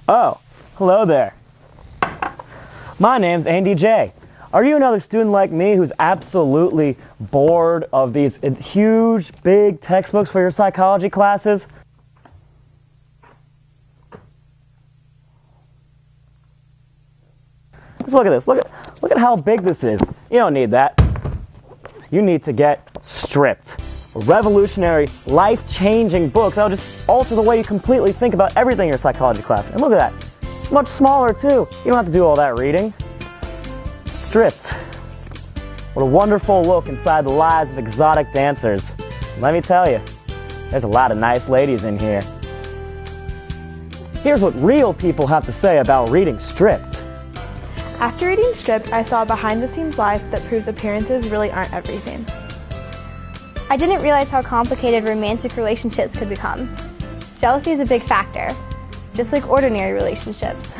Oh, hello there. My name's Andy J. Are you another student like me who's absolutely bored of these huge, big textbooks for your psychology classes? Just look at this. Look at how big this is. You don't need that. You need to get Stripped. A revolutionary, life-changing book that'll just alter the way you completely think about everything in your psychology class. And look at that. It's much smaller, too. You don't have to do all that reading. Stripped. What a wonderful look inside the lives of exotic dancers. Let me tell you, there's a lot of nice ladies in here. Here's what real people have to say about reading Stripped. After reading Stripped, I saw a behind-the-scenes life that proves appearances really aren't everything. I didn't realize how complicated romantic relationships could become. Jealousy is a big factor, just like ordinary relationships.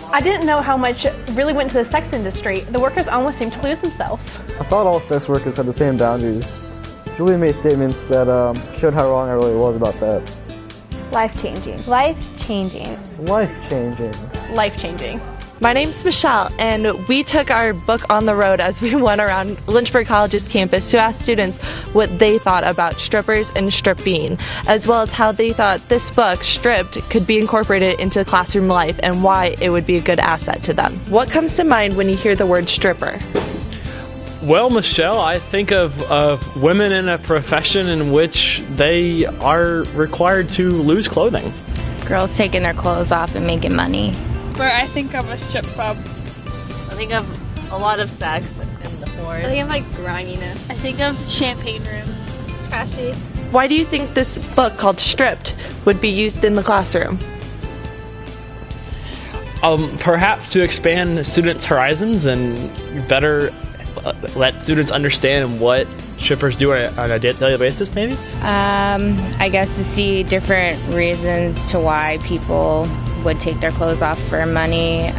I didn't know how much really went to the sex industry. The workers almost seemed to lose themselves. I thought all sex workers had the same boundaries. Julie made statements that showed how wrong I really was about that. Life-changing. Life-changing. Life-changing. Life-changing. My name's Michelle, and we took our book on the road as we went around Lynchburg College's campus to ask students what they thought about strippers and stripping, as well as how they thought this book, Stripped, could be incorporated into classroom life and why it would be a good asset to them. What comes to mind when you hear the word stripper? Well, Michelle, I think of women in a profession in which they are required to lose clothing. Girls taking their clothes off and making money. Where I think of a strip club. I think of a lot of sex and the whores. I think of like griminess. I think of champagne room. Trashy. Why do you think this book called Stripped would be used in the classroom? Perhaps to expand students' horizons and better let students understand what strippers do on a daily basis, maybe? I guess to see different reasons to why people would take their clothes off for money.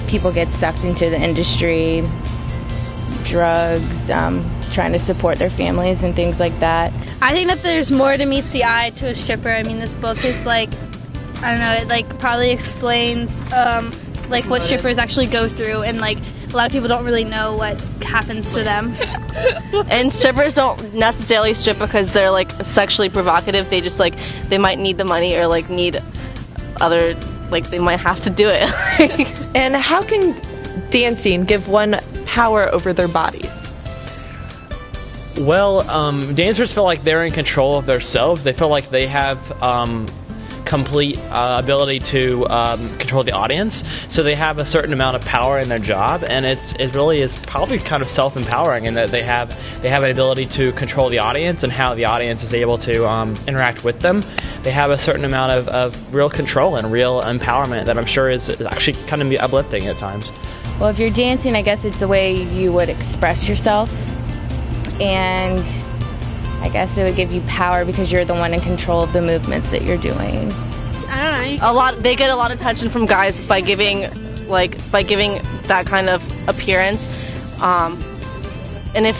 People get sucked into the industry, drugs, trying to support their families and things like that. I think that there's more to meets the eye to a stripper. I mean, this book is like, I don't know, it like probably explains like what strippers actually go through, and like a lot of people don't really know what happens to them. And strippers don't necessarily strip because they're like sexually provocative. They just like, they might need the money or like need other, like they might have to do it. And how can dancing give one power over their bodies? Well, dancers feel like they're in control of themselves. They feel like they have complete ability to control the audience, so they have a certain amount of power in their job, and it really is probably kind of self-empowering in that they have an ability to control the audience and how the audience is able to interact with them. They have a certain amount of real control and real empowerment that I'm sure is actually kind of uplifting at times. Well, if you're dancing, I guess it's a way you would express yourself, and I guess it would give you power because you're the one in control of the movements that you're doing. I don't know. They get a lot of attention from guys by giving that kind of appearance. And if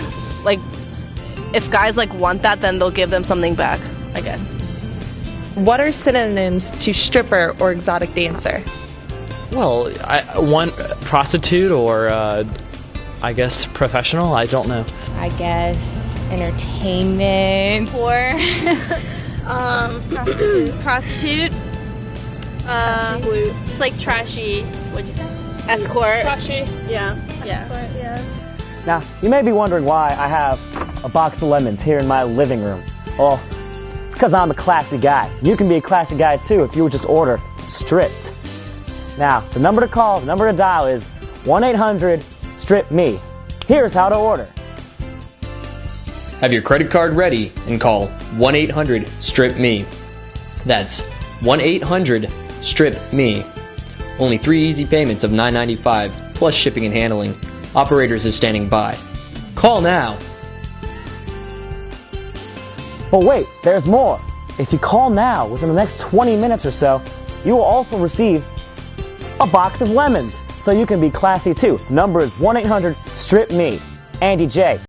guys like want that, then they'll give them something back, I guess. What are synonyms to stripper or exotic dancer? Well, one prostitute or I guess professional. I don't know. I guess entertainment. Or prostitute. Just like trashy. What'd you say? Escort. Trashy. Yeah. Escort, yeah. Now, you may be wondering why I have a box of lemons here in my living room. Well, it's because I'm a classy guy. You can be a classy guy too if you would just order Stripped. Now, the number to call, the number to dial is 1-800-STRIP-ME. Here's how to order. Have your credit card ready and call 1-800-STRIP-ME. That's 1-800-STRIP-ME. Only 3 easy payments of $9.95 plus shipping and handling. Operators is standing by. Call now. But wait, there's more. If you call now within the next 20 minutes or so, you will also receive a box of lemons. So you can be classy too. Number is 1-800-STRIP-ME. Andy J.